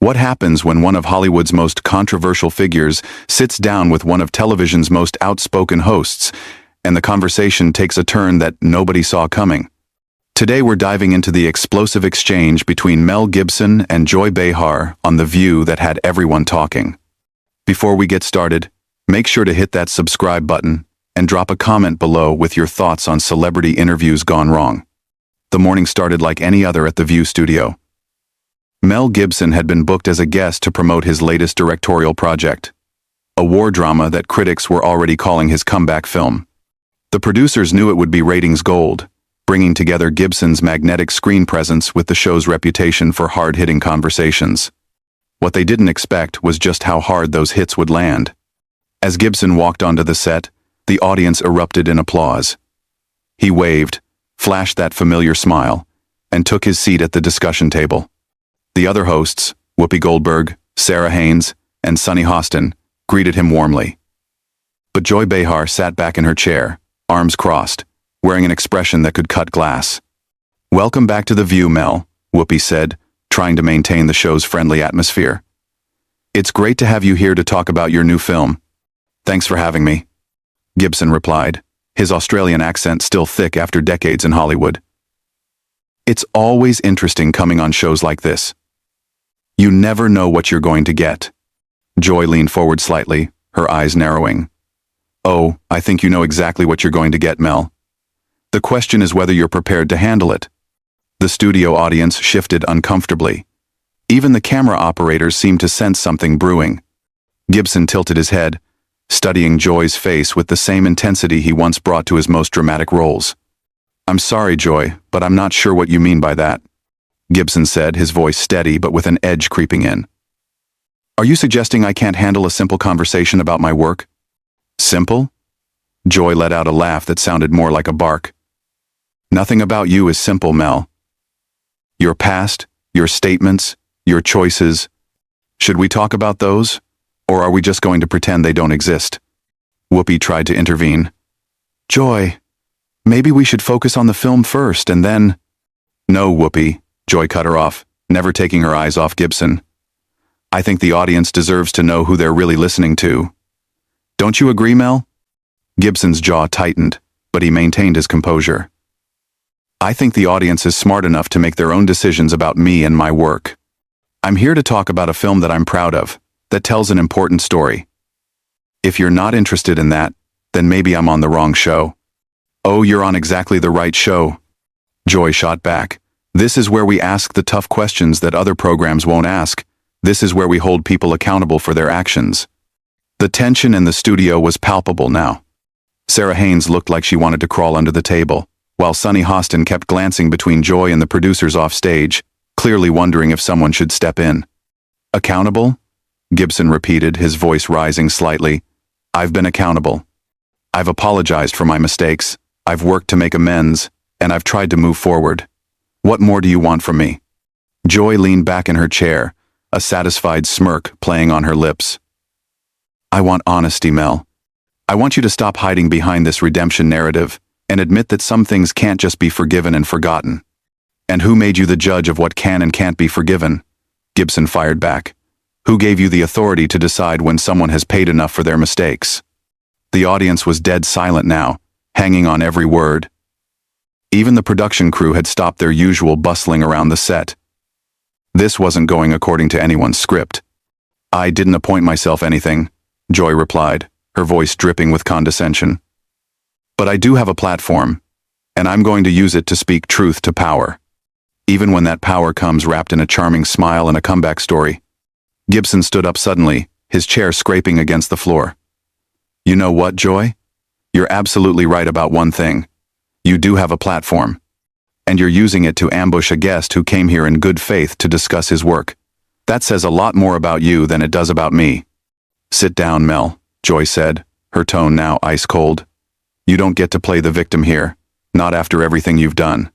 What happens when one of Hollywood's most controversial figures sits down with one of television's most outspoken hosts, and the conversation takes a turn that nobody saw coming? Today we're diving into the explosive exchange between Mel Gibson and Joy Behar on The View that had everyone talking. Before we get started, make sure to hit that subscribe button and drop a comment below with your thoughts on celebrity interviews gone wrong. The morning started like any other at The View studio. Mel Gibson had been booked as a guest to promote his latest directorial project, a war drama that critics were already calling his comeback film. The producers knew it would be ratings gold, bringing together Gibson's magnetic screen presence with the show's reputation for hard-hitting conversations. What they didn't expect was just how hard those hits would land. As Gibson walked onto the set, the audience erupted in applause. He waved, flashed that familiar smile, and took his seat at the discussion table. The other hosts, Whoopi Goldberg, Sarah Haynes, and Sunny Hostin, greeted him warmly. But Joy Behar sat back in her chair, arms crossed, wearing an expression that could cut glass. "Welcome back to The View, Mel," Whoopi said, trying to maintain the show's friendly atmosphere. "It's great to have you here to talk about your new film." "Thanks for having me," Gibson replied, his Australian accent still thick after decades in Hollywood. "It's always interesting coming on shows like this. You never know what you're going to get." Joy leaned forward slightly, her eyes narrowing. "Oh, I think you know exactly what you're going to get, Mel. The question is whether you're prepared to handle it." The studio audience shifted uncomfortably. Even the camera operators seemed to sense something brewing. Gibson tilted his head, studying Joy's face with the same intensity he once brought to his most dramatic roles. "I'm sorry, Joy, but I'm not sure what you mean by that," Gibson said, his voice steady but with an edge creeping in. "Are you suggesting I can't handle a simple conversation about my work?" "Simple?" Joy let out a laugh that sounded more like a bark. "Nothing about you is simple, Mel. Your past, your statements, your choices. Should we talk about those? Or are we just going to pretend they don't exist?" Whoopi tried to intervene. "Joy, maybe we should focus on the film first and then—" "No, Whoopi," Joy cut her off, never taking her eyes off Gibson. "I think the audience deserves to know who they're really listening to. Don't you agree, Mel?" Gibson's jaw tightened, but he maintained his composure. "I think the audience is smart enough to make their own decisions about me and my work. I'm here to talk about a film that I'm proud of, that tells an important story. If you're not interested in that, then maybe I'm on the wrong show." "Oh, you're on exactly the right show," Joy shot back. "This is where we ask the tough questions that other programs won't ask. This is where we hold people accountable for their actions." The tension in the studio was palpable now. Sarah Haynes looked like she wanted to crawl under the table, while Sunny Hostin kept glancing between Joy and the producers off stage, clearly wondering if someone should step in. "Accountable?" Gibson repeated, his voice rising slightly. "I've been accountable. I've apologized for my mistakes, I've worked to make amends, and I've tried to move forward. What more do you want from me?" Joy leaned back in her chair, a satisfied smirk playing on her lips. "I want honesty, Mel. I want you to stop hiding behind this redemption narrative and admit that some things can't just be forgiven and forgotten." "And who made you the judge of what can and can't be forgiven?" Gibson fired back. "Who gave you the authority to decide when someone has paid enough for their mistakes?" The audience was dead silent now, hanging on every word. Even the production crew had stopped their usual bustling around the set. This wasn't going according to anyone's script. "I didn't appoint myself anything," Joy replied, her voice dripping with condescension. "But I do have a platform, and I'm going to use it to speak truth to power. Even when that power comes wrapped in a charming smile and a comeback story." Gibson stood up suddenly, his chair scraping against the floor. "You know what, Joy? You're absolutely right about one thing. You do have a platform. And you're using it to ambush a guest who came here in good faith to discuss his work. That says a lot more about you than it does about me." "Sit down, Mel," Joy said, her tone now ice cold. "You don't get to play the victim here, not after everything you've done."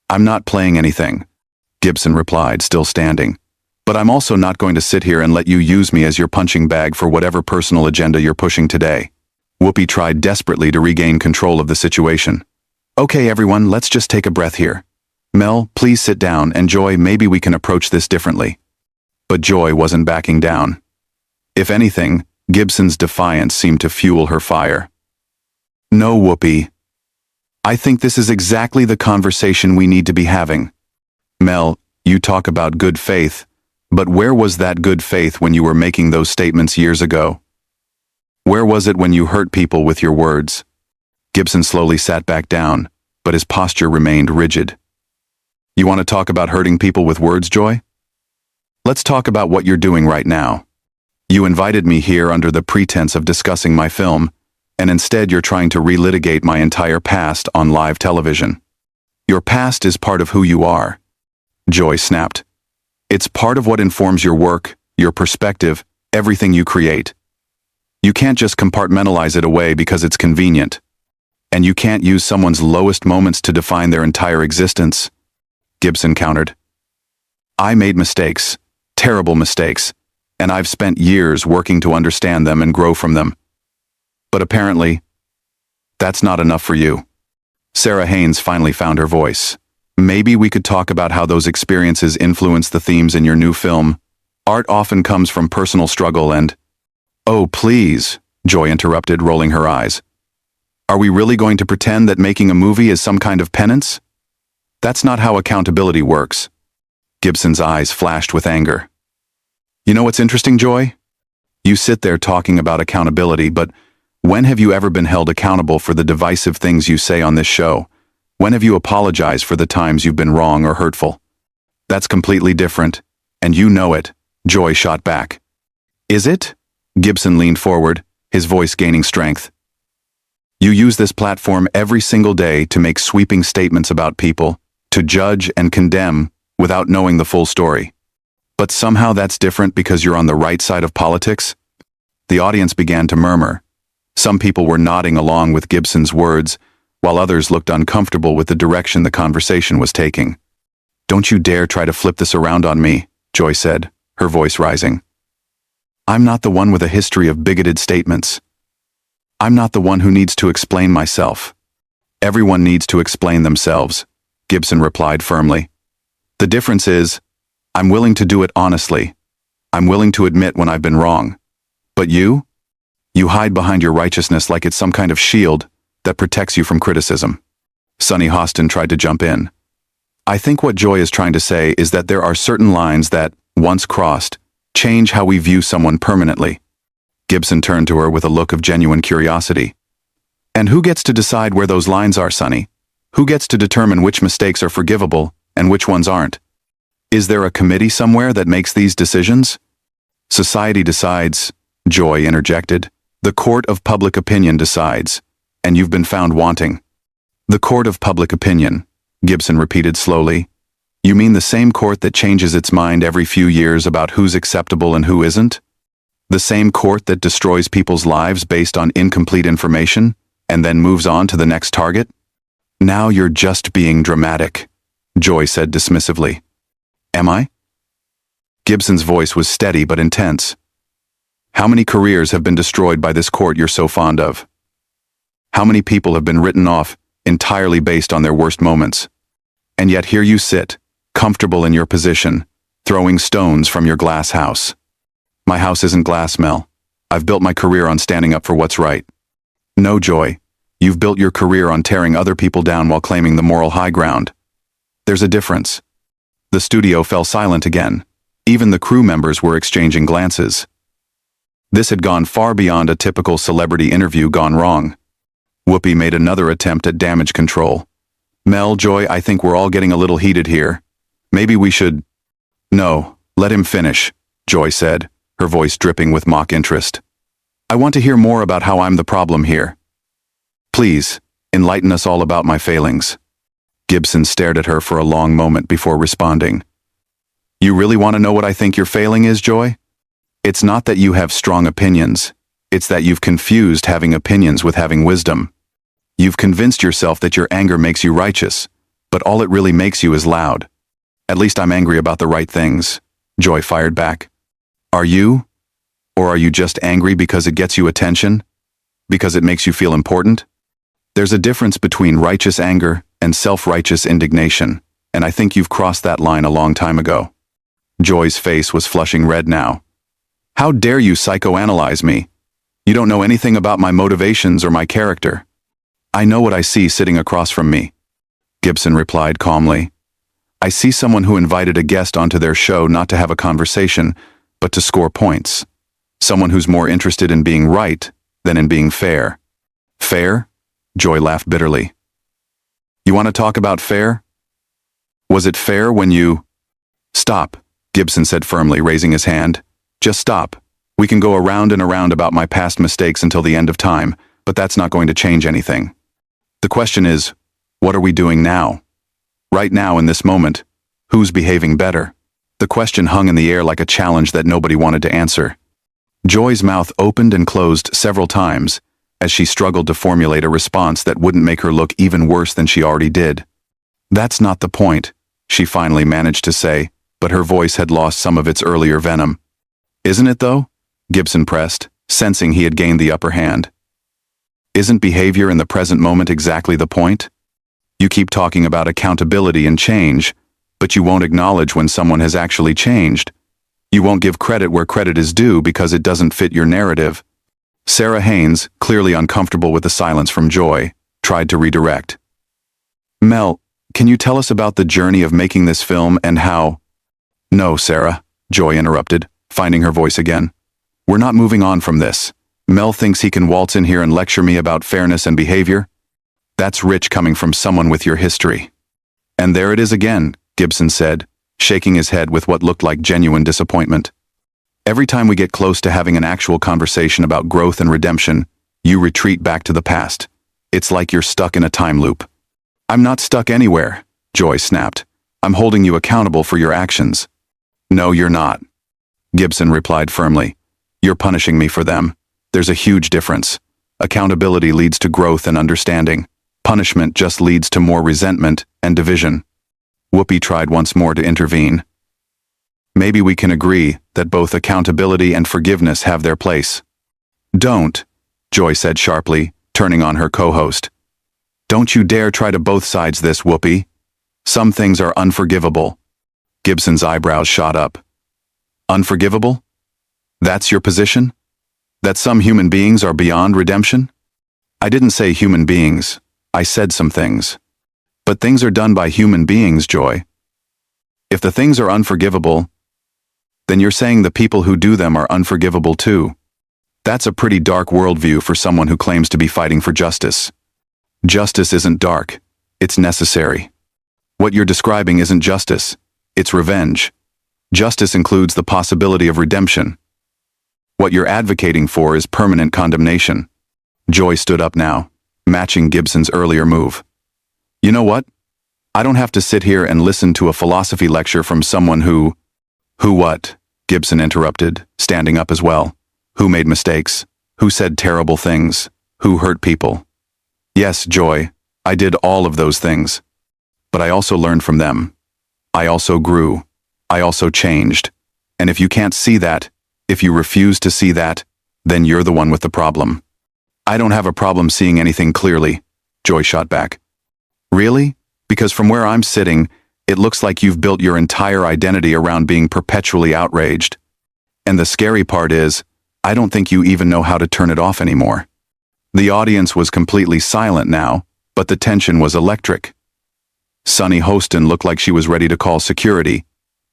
"I'm not playing anything," Gibson replied, still standing. "But I'm also not going to sit here and let you use me as your punching bag for whatever personal agenda you're pushing today." Whoopi tried desperately to regain control of the situation. "Okay, everyone, let's just take a breath here. Mel, please sit down, and Joy, maybe we can approach this differently." But Joy wasn't backing down. If anything, Gibson's defiance seemed to fuel her fire. No, Whoopi. I think this is exactly the conversation we need to be having. Mel, you talk about good faith, but where was that good faith when you were making those statements years ago? Where was it when you hurt people with your words? Gibson slowly sat back down, but his posture remained rigid. You want to talk about hurting people with words, Joy? Let's talk about what you're doing right now. You invited me here under the pretense of discussing my film, and instead you're trying to relitigate my entire past on live television. Your past is part of who you are. Joy snapped. It's part of what informs your work, your perspective, everything you create. You can't just compartmentalize it away because it's convenient. And you can't use someone's lowest moments to define their entire existence. Gibson countered. I made mistakes, terrible mistakes, and I've spent years working to understand them and grow from them. But apparently, that's not enough for you. Sarah Haynes finally found her voice. Maybe we could talk about how those experiences influence the themes in your new film. Art often comes from personal struggle and... Oh, please, Joy interrupted, rolling her eyes. Are we really going to pretend that making a movie is some kind of penance? That's not how accountability works. Gibson's eyes flashed with anger. You know what's interesting, Joy? You sit there talking about accountability, but when have you ever been held accountable for the divisive things you say on this show? When have you apologized for the times you've been wrong or hurtful? That's completely different, and you know it, Joy shot back. Is it? Gibson leaned forward, his voice gaining strength. You use this platform every single day to make sweeping statements about people, to judge and condemn without knowing the full story. But somehow that's different because you're on the right side of politics? The audience began to murmur. Some people were nodding along with Gibson's words, while others looked uncomfortable with the direction the conversation was taking. Don't you dare try to flip this around on me, Joy said, her voice rising. I'm not the one with a history of bigoted statements. I'm not the one who needs to explain myself. Everyone needs to explain themselves, Gibson replied firmly. The difference is, I'm willing to do it honestly. I'm willing to admit when I've been wrong. But you? You hide behind your righteousness like it's some kind of shield that protects you from criticism. Sonny Hostin tried to jump in. I think what Joy is trying to say is that there are certain lines that, once crossed, change how we view someone permanently. Gibson turned to her with a look of genuine curiosity. And who gets to decide where those lines are, Sonny? Who gets to determine which mistakes are forgivable and which ones aren't? Is there a committee somewhere that makes these decisions? Society decides, Joy interjected. The court of public opinion decides, and you've been found wanting. The court of public opinion, Gibson repeated slowly. You mean the same court that changes its mind every few years about who's acceptable and who isn't? The same court that destroys people's lives based on incomplete information, and then moves on to the next target? Now you're just being dramatic, Joy said dismissively. Am I? Gibson's voice was steady but intense. How many careers have been destroyed by this court you're so fond of? How many people have been written off entirely based on their worst moments? And yet here you sit, comfortable in your position, throwing stones from your glass house. My house isn't glass, Mel. I've built my career on standing up for what's right. No, Joy. You've built your career on tearing other people down while claiming the moral high ground. There's a difference. The studio fell silent again. Even the crew members were exchanging glances. This had gone far beyond a typical celebrity interview gone wrong. Whoopi made another attempt at damage control. Mel, Joy, I think we're all getting a little heated here. Maybe we should... No, let him finish, Joy said, her voice dripping with mock interest. I want to hear more about how I'm the problem here. Please, enlighten us all about my failings. Gibson stared at her for a long moment before responding. You really want to know what I think your failing is, Joy? It's not that you have strong opinions. It's that you've confused having opinions with having wisdom. You've convinced yourself that your anger makes you righteous, but all it really makes you is loud. At least I'm angry about the right things, Joy fired back. Are you? Or are you just angry because it gets you attention? Because it makes you feel important? There's a difference between righteous anger and self-righteous indignation, and I think you've crossed that line a long time ago. Joy's face was flushing red now. How dare you psychoanalyze me? You don't know anything about my motivations or my character. I know what I see sitting across from me, Gibson replied calmly. I see someone who invited a guest onto their show not to have a conversation, but to score points. Someone who's more interested in being right than in being fair. Fair? Joy laughed bitterly. You want to talk about fair? Was it fair when you... Stop, Gibson said firmly, raising his hand. Just stop. We can go around and around about my past mistakes until the end of time, but that's not going to change anything. The question is, what are we doing now? Right now, in this moment, who's behaving better? The question hung in the air like a challenge that nobody wanted to answer. Joy's mouth opened and closed several times as she struggled to formulate a response that wouldn't make her look even worse than she already did. That's not the point, she finally managed to say, but her voice had lost some of its earlier venom. Isn't it, though? Gibson pressed, sensing he had gained the upper hand. Isn't behavior in the present moment exactly the point? You keep talking about accountability and change, but you won't acknowledge when someone has actually changed. You won't give credit where credit is due because it doesn't fit your narrative. Sarah Haynes, clearly uncomfortable with the silence from Joy, tried to redirect. Mel, can you tell us about the journey of making this film and how... No, Sarah, Joy interrupted, finding her voice again. We're not moving on from this. Mel thinks he can waltz in here and lecture me about fairness and behavior? That's rich coming from someone with your history. And there it is again, Gibson said, shaking his head with what looked like genuine disappointment. Every time we get close to having an actual conversation about growth and redemption, you retreat back to the past. It's like you're stuck in a time loop. I'm not stuck anywhere, Joy snapped. I'm holding you accountable for your actions. No, you're not, Gibson replied firmly. You're punishing me for them. There's a huge difference. Accountability leads to growth and understanding. Punishment just leads to more resentment and division. Whoopi tried once more to intervene. Maybe we can agree that both accountability and forgiveness have their place. Don't, Joy said sharply, turning on her co-host. Don't you dare try to both sides this, Whoopi. Some things are unforgivable. Gibson's eyebrows shot up. Unforgivable? That's your position? That some human beings are beyond redemption? I didn't say human beings. I said some things. But things are done by human beings, Joy. If the things are unforgivable, then you're saying the people who do them are unforgivable too. That's a pretty dark worldview for someone who claims to be fighting for justice. Justice isn't dark. It's necessary. What you're describing isn't justice. It's revenge. Justice includes the possibility of redemption. What you're advocating for is permanent condemnation. Joy stood up now, matching Gibson's earlier move. You know what? I don't have to sit here and listen to a philosophy lecture from someone who... Who what? Gibson interrupted, standing up as well. Who made mistakes? Who said terrible things? Who hurt people? Yes, Joy, I did all of those things. But I also learned from them. I also grew. I also changed. And if you can't see that, if you refuse to see that, then you're the one with the problem. I don't have a problem seeing anything clearly, Joy shot back. Really? Because from where I'm sitting, it looks like you've built your entire identity around being perpetually outraged. And the scary part is, I don't think you even know how to turn it off anymore. The audience was completely silent now, but the tension was electric. Sunny Hostin looked like she was ready to call security,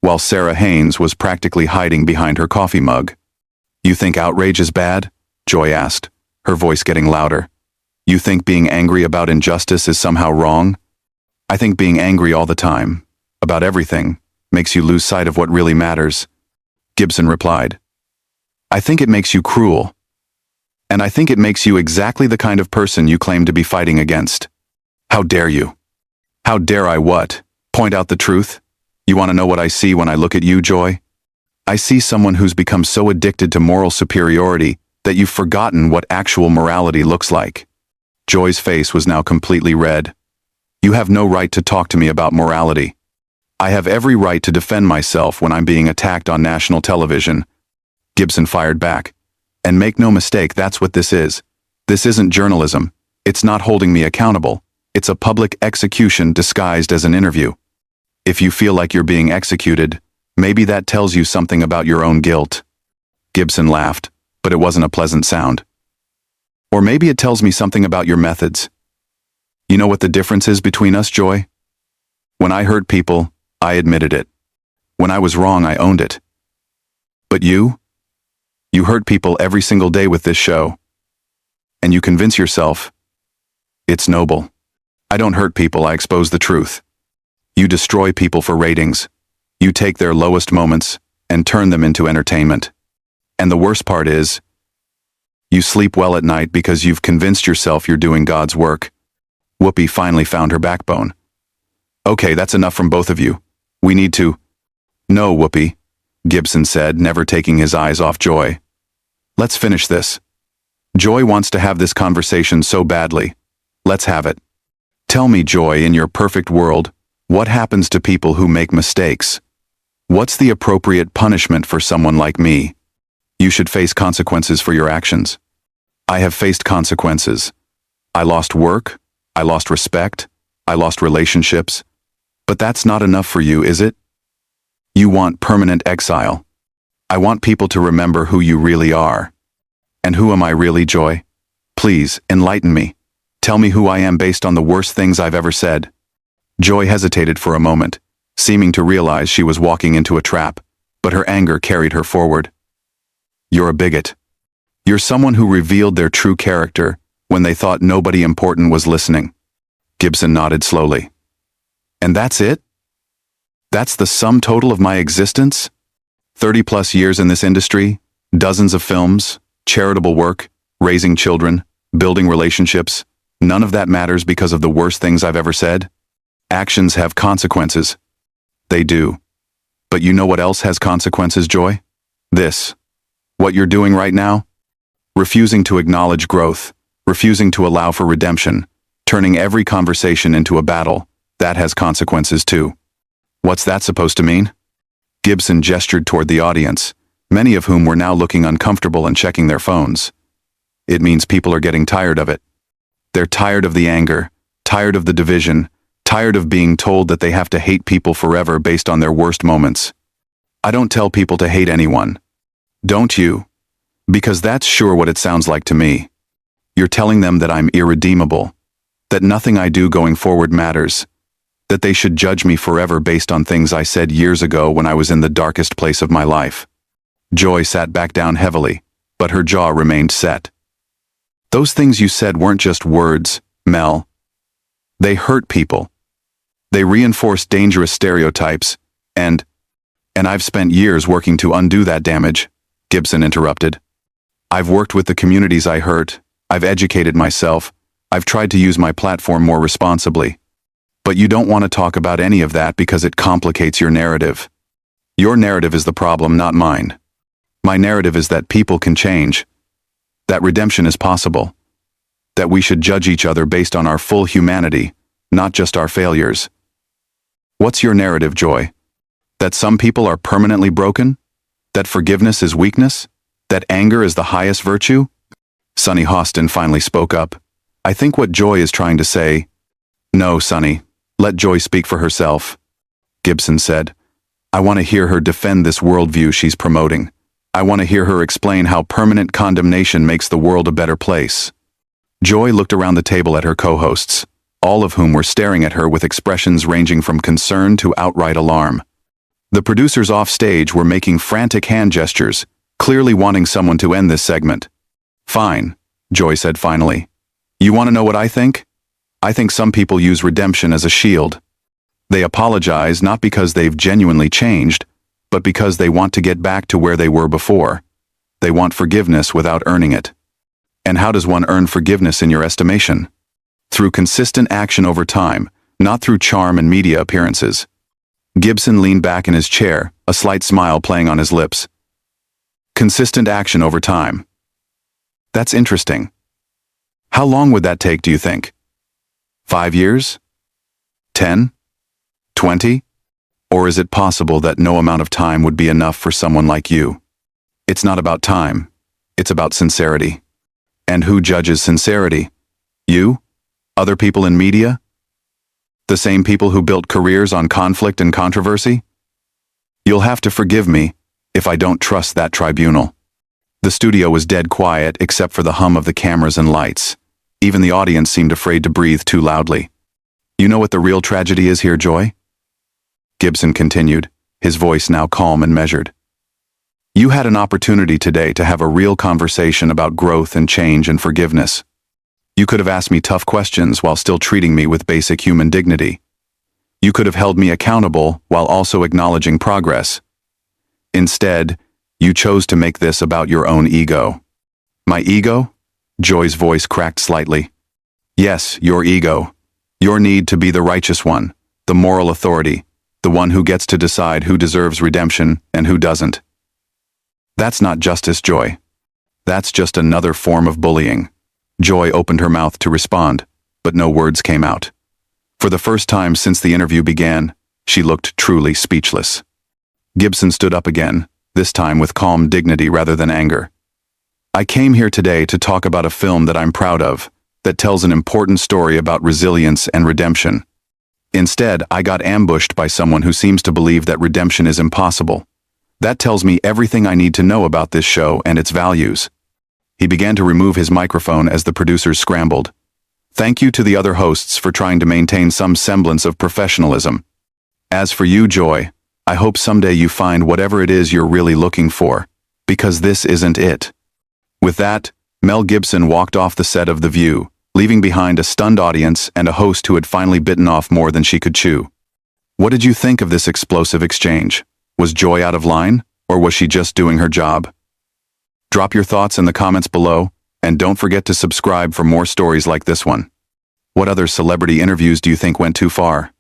while Sarah Haynes was practically hiding behind her coffee mug. You think outrage is bad? Joy asked, her voice getting louder. You think being angry about injustice is somehow wrong? I think being angry all the time, about everything, makes you lose sight of what really matters, Gibson replied. I think it makes you cruel. And I think it makes you exactly the kind of person you claim to be fighting against. How dare you? How dare I what? Point out the truth? You want to know what I see when I look at you, Joy? I see someone who's become so addicted to moral superiority that you've forgotten what actual morality looks like. Joy's face was now completely red. You have no right to talk to me about morality. I have every right to defend myself when I'm being attacked on national television. Gibson fired back. And make no mistake, that's what this is. This isn't journalism. It's not holding me accountable. It's a public execution disguised as an interview. If you feel like you're being executed, Maybe that tells you something about your own guilt. Gibson laughed, but it wasn't a pleasant sound. Or maybe it tells me something about your methods. You know what the difference is between us, Joy? When I hurt people, I admitted it. When I was wrong, I owned it. But you hurt people every single day with this show. And you convince yourself it's noble. I don't hurt people, I expose the truth. You destroy people for ratings. You take their lowest moments and turn them into entertainment. And the worst part is, you sleep well at night because you've convinced yourself you're doing God's work. Whoopi finally found her backbone. Okay, that's enough from both of you. We need to... No, Whoopi, Gibson said, never taking his eyes off Joy. Let's finish this. Joy wants to have this conversation so badly. Let's have it. Tell me, Joy, in your perfect world, what happens to people who make mistakes? What's the appropriate punishment for someone like me? You should face consequences for your actions. I have faced consequences. I lost work, I lost respect, I lost relationships. But that's not enough for you, is it? You want permanent exile. I want people to remember who you really are. And who am I really, Joy? Please, enlighten me. Tell me who I am based on the worst things I've ever said. Joy hesitated for a moment, seeming to realize she was walking into a trap, but her anger carried her forward. You're a bigot. You're someone who revealed their true character when they thought nobody important was listening. Gibson nodded slowly. And that's it? That's the sum total of my existence? 30+ years in this industry, dozens of films, charitable work, raising children, building relationships. None of that matters because of the worst things I've ever said? Actions have consequences. They do. But you know what else has consequences, Joy? This. What you're doing right now? Refusing to acknowledge growth, refusing to allow for redemption, turning every conversation into a battle, that has consequences too. What's that supposed to mean? Gibson gestured toward the audience, many of whom were now looking uncomfortable and checking their phones. It means people are getting tired of it. They're tired of the anger, tired of the division, tired of being told that they have to hate people forever based on their worst moments. I don't tell people to hate anyone. Don't you? Because that's sure what it sounds like to me. You're telling them that I'm irredeemable, that nothing I do going forward matters, that they should judge me forever based on things I said years ago when I was in the darkest place of my life. Joy sat back down heavily, but her jaw remained set. Those things you said weren't just words, Mel. They hurt people. They reinforce dangerous stereotypes, and I've spent years working to undo that damage, Gibson interrupted. I've worked with the communities I hurt, I've educated myself, I've tried to use my platform more responsibly. But you don't want to talk about any of that because it complicates your narrative. Your narrative is the problem, not mine. My narrative is that people can change, that redemption is possible, that we should judge each other based on our full humanity, not just our failures. What's your narrative, Joy? That some people are permanently broken? That forgiveness is weakness? That anger is the highest virtue? Sonny Hostin finally spoke up. I think what Joy is trying to say... No, Sonny, let Joy speak for herself, Gibson said. I want to hear her defend this worldview she's promoting. I want to hear her explain how permanent condemnation makes the world a better place. Joy looked around the table at her co-hosts, all of whom were staring at her with expressions ranging from concern to outright alarm. The producers off stage were making frantic hand gestures, clearly wanting someone to end this segment. Fine, Joy said finally. You want to know what I think? I think some people use redemption as a shield. They apologize not because they've genuinely changed, but because they want to get back to where they were before. They want forgiveness without earning it. And how does one earn forgiveness in your estimation? Through consistent action over time, not through charm and media appearances. Gibson leaned back in his chair, a slight smile playing on his lips. Consistent action over time. That's interesting. How long would that take, do you think? 5 years? 10? 20? Or is it possible that no amount of time would be enough for someone like you? It's not about time. It's about sincerity. And who judges sincerity? You? Other people in media? The same people who built careers on conflict and controversy? You'll have to forgive me if I don't trust that tribunal. The studio was dead quiet except for the hum of the cameras and lights. Even the audience seemed afraid to breathe too loudly. You know what the real tragedy is here, Joy? Gibson continued, his voice now calm and measured. You had an opportunity today to have a real conversation about growth and change and forgiveness. You could have asked me tough questions while still treating me with basic human dignity. You could have held me accountable while also acknowledging progress. Instead, you chose to make this about your own ego. My ego? Joy's voice cracked slightly. Yes, your ego. Your need to be the righteous one, the moral authority, the one who gets to decide who deserves redemption and who doesn't. That's not justice, Joy. That's just another form of bullying. Joy opened her mouth to respond, but no words came out. For the first time since the interview began, she looked truly speechless. Gibson stood up again, this time with calm dignity rather than anger. I came here today to talk about a film that I'm proud of, that tells an important story about resilience and redemption. Instead, I got ambushed by someone who seems to believe that redemption is impossible. That tells me everything I need to know about this show and its values. He began to remove his microphone as the producers scrambled. Thank you to the other hosts for trying to maintain some semblance of professionalism. As for you, Joy, I hope someday you find whatever it is you're really looking for, because this isn't it. With that, Mel Gibson walked off the set of The View, leaving behind a stunned audience and a host who had finally bitten off more than she could chew. What did you think of this explosive exchange? Was Joy out of line, or was she just doing her job? Drop your thoughts in the comments below, and don't forget to subscribe for more stories like this one. What other celebrity interviews do you think went too far?